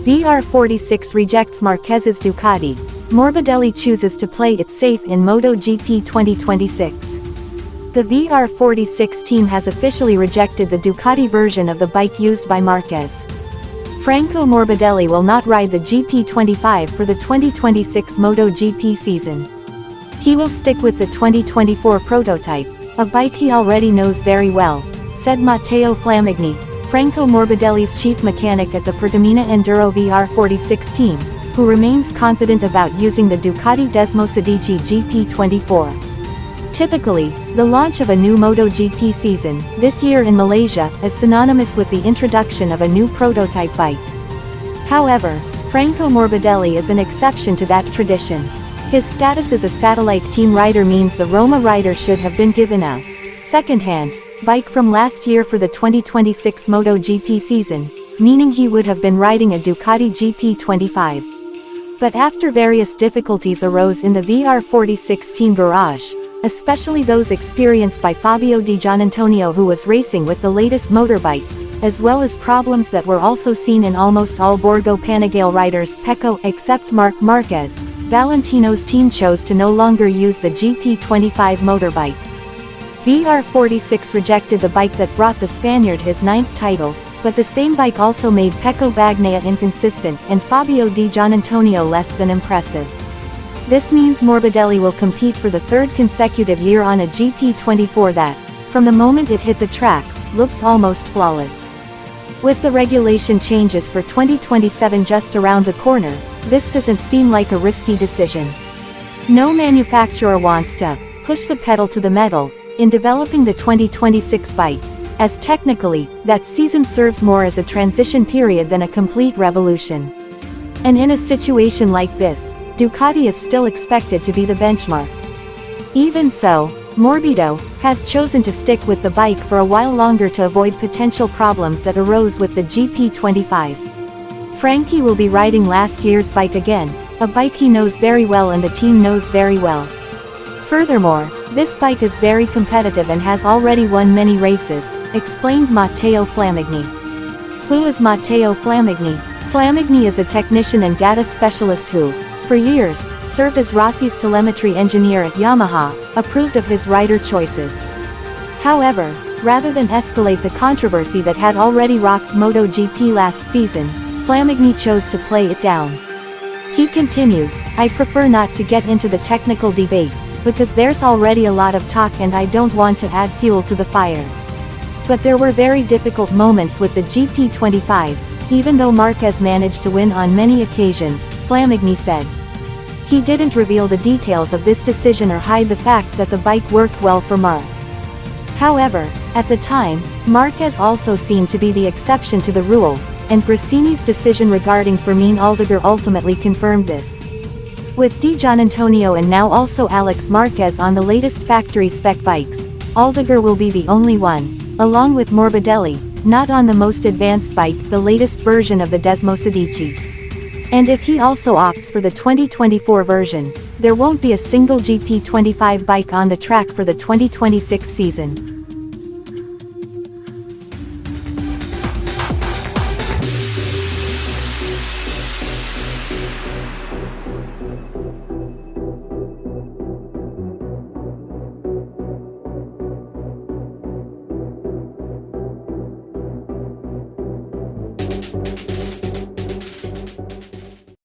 VR46 rejects Marquez's Ducati. Morbidelli chooses to play it safe in MotoGP 2026. The VR46 team has officially rejected the Ducati version of the bike used by Marquez. Franco Morbidelli will not ride the GP25 for the 2026 MotoGP season. He will stick with the 2024 prototype, a bike he already knows very well, said Matteo Flamigni, Franco Morbidelli's chief mechanic at the Pertamina Enduro VR46 team, who remains confident about using the Ducati Desmosedici GP24. Typically, the launch of a new MotoGP season, this year in Malaysia, is synonymous with the introduction of a new prototype bike. However, Franco Morbidelli is an exception to that tradition. His status as a satellite team rider means the Roma rider should have been given a second-hand bike from last year for the 2026 MotoGP season, meaning he would have been riding a Ducati GP25. But after various difficulties arose in the VR46 team garage, especially those experienced by Fabio Di Giannantonio, who was racing with the latest motorbike, as well as problems that were also seen in almost all Borgo Panigale riders, Pecco, except Marc Marquez, Valentino's team chose to no longer use the GP25 motorbike. VR46 rejected the bike that brought the Spaniard his 9th title, but the same bike also made Pecco Bagnaia inconsistent and Fabio Di Giannantonio less than impressive. This means Morbidelli will compete for the 3rd consecutive year on a GP24 that, from the moment it hit the track, looked almost flawless. With the regulation changes for 2027 just around the corner, this doesn't seem like a risky decision. No manufacturer wants to push the pedal to the metal in developing the 2026 bike, as technically, that season serves more as a transition period than a complete revolution. And in a situation like this, Ducati is still expected to be the benchmark. Even so, Morbido has chosen to stick with the bike for a while longer to avoid potential problems that arose with the GP25. Frankie will be riding last year's bike again, a bike he knows very well and the team knows very well. Furthermore, this bike is very competitive and has already won many races, explained Matteo Flamigni. Who is Matteo Flamigni? Flamigni is a technician and data specialist who, for years, served as Rossi's telemetry engineer at Yamaha, approved of his rider choices. However, rather than escalate the controversy that had already rocked MotoGP last season, Flamigni chose to play it down. He continued, "I prefer not to get into the technical debate, because there's already a lot of talk and I don't want to add fuel to the fire. But there were very difficult moments with the GP25, even though Marquez managed to win on many occasions," Flamigni said. He didn't reveal the details of this decision or hide the fact that the bike worked well for Marc. However, at the time, Marquez also seemed to be the exception to the rule, and Gresini's decision regarding Fermín Aldeguer ultimately confirmed this. With Di Giannantonio and now also Alex Marquez on the latest factory spec bikes, Aldeguer will be the only one, along with Morbidelli, not on the most advanced bike, the latest version of the Desmosedici. And if he also opts for the 2024 version, there won't be a single GP25 bike on the track for the 2026 season.